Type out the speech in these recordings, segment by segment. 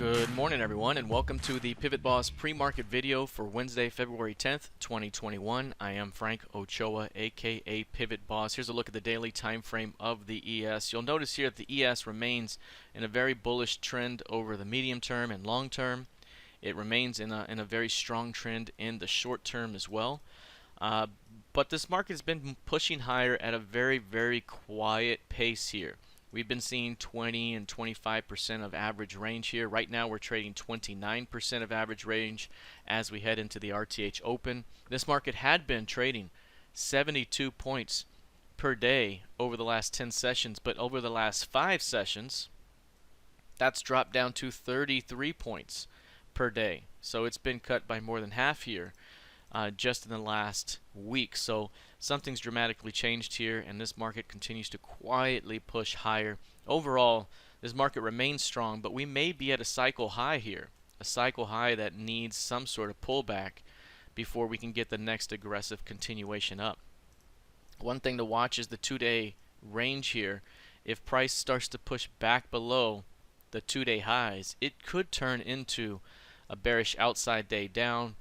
Good morning, everyone, and welcome to the PivotBoss pre-market video for Wednesday, February 10th, 2021. I am Frank Ochoa, aka PivotBoss. Here's a look at the daily time frame of the ES. You'll notice here that the ES remains in a very bullish trend over the medium term and long term. It remains in a very strong trend in the short term as well. But this market has been pushing higher at a very quiet pace here. We've been seeing 20 and 25% of average range here. Right now we're trading 29% of average range as we head into the RTH Open. This market had been trading 72 points per day over the last 10 sessions, but over the last 5 sessions, that's dropped down to 33 points per day. So it's been cut by more than half here. Just in the last week. So something's dramatically changed here, and this market continues to quietly push higher. Overall, this market remains strong, but we may be at a cycle high here, a cycle high that needs some sort of pullback before we can get the next aggressive continuation up. One thing to watch is the 2-day range here. If price starts to push back below the 2-day highs, it could turn into a bearish outside day down.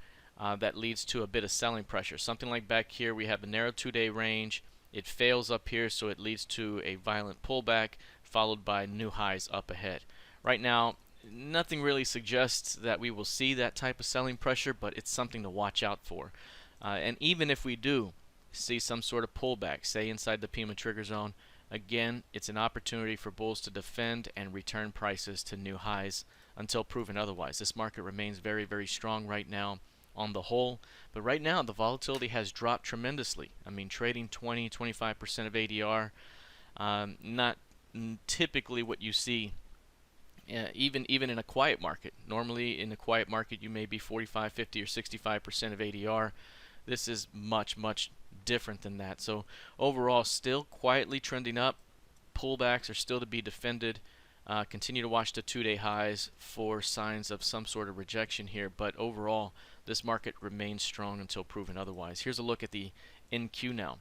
That leads to a bit of selling pressure. Something like back here, we have a narrow 2-day range. It fails up here, so it leads to a violent pullback followed by new highs up ahead. Right now, nothing really suggests that we will see that type of selling pressure, but it's something to watch out for. And even if we do see some sort of pullback, say inside the Pima trigger zone, again, it's an opportunity for bulls to defend and return prices to new highs until proven otherwise. This market remains very strong right now on the whole, but right now the volatility has dropped tremendously. I mean, trading 20-25% of ADR, not typically what you see even in a quiet market. Normally in a quiet market you may be 45, 50 or 65% of ADR. This is much different than that. So overall, still quietly trending up. Pullbacks are still to be defended. Continue to watch the 2-day highs for signs of some sort of rejection here, but overall this market remains strong until proven otherwise. Here's a look at the NQ now.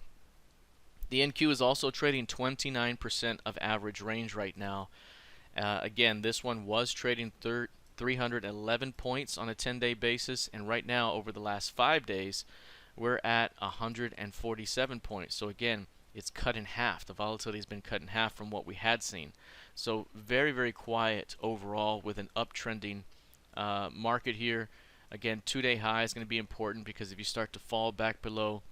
The NQ is also trading 29% of average range right now. Again, this one was trading 311 points on a 10-day basis, and right now over the last 5 days we're at 147 points. So again, it's cut in half. The volatility has been cut in half from what we had seen. So very quiet overall with an uptrending market here. Again, 2-day high is going to be important, because if you start to fall back below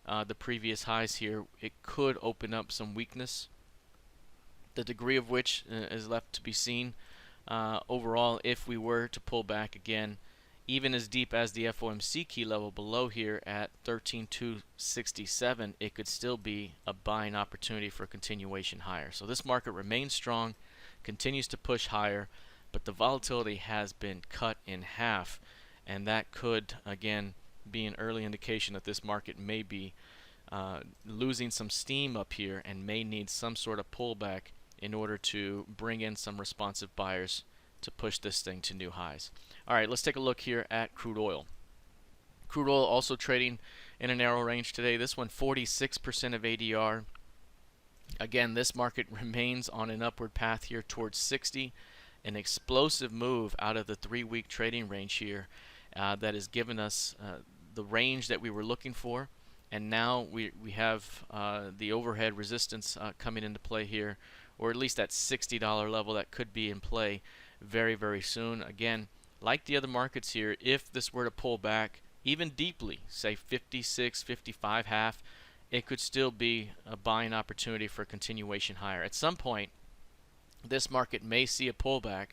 the previous highs here, it could open up some weakness, the degree of which is left to be seen. Overall, if we were to pull back again, even as deep as the FOMC key level below here at 13,267, it could still be a buying opportunity for a continuation higher. So this market remains strong, continues to push higher, but the volatility has been cut in half, and that could again be an early indication that this market may be losing some steam up here and may need some sort of pullback in order to bring in some responsive buyers to push this thing to new highs. Alright, let's take a look here at crude oil. Crude oil also trading in a narrow range today. This one 46% of ADR. Again, this market remains on an upward path here towards 60. An explosive move out of the 3-week trading range here that has given us the range that we were looking for. And now we have the overhead resistance coming into play here, or at least that $60 level that could be in play very soon. Again, like the other markets here, if this were to pull back even deeply, say 56, 55 half, it could still be a buying opportunity for a continuation higher. At some point, this market may see a pullback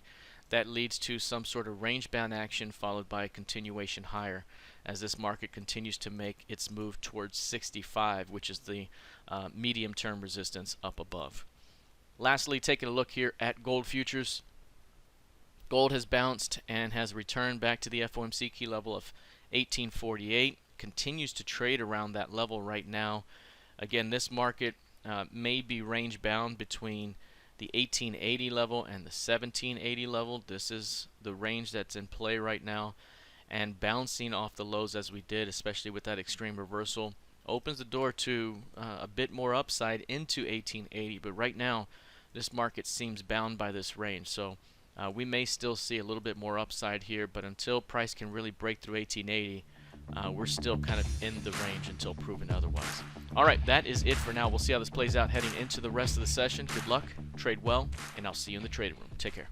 that leads to some sort of range-bound action followed by a continuation higher as this market continues to make its move towards 65, which is the medium-term resistance up above. Lastly, taking a look here at gold futures. Gold has bounced and has returned back to the FOMC key level of 1848. Continues to trade around that level right now. Again, this market may be range bound between the 1880 level and the 1780 level. This is the range that's in play right now, and bouncing off the lows as we did, especially with that extreme reversal, opens the door to a bit more upside into 1880. But right now this market seems bound by this range. So We may still see a little bit more upside here, but until price can really break through 1880, we're still kind of in the range until proven otherwise. All right, that is it for now. We'll see how this plays out heading into the rest of the session. Good luck, trade well, and I'll see you in the trading room. Take care.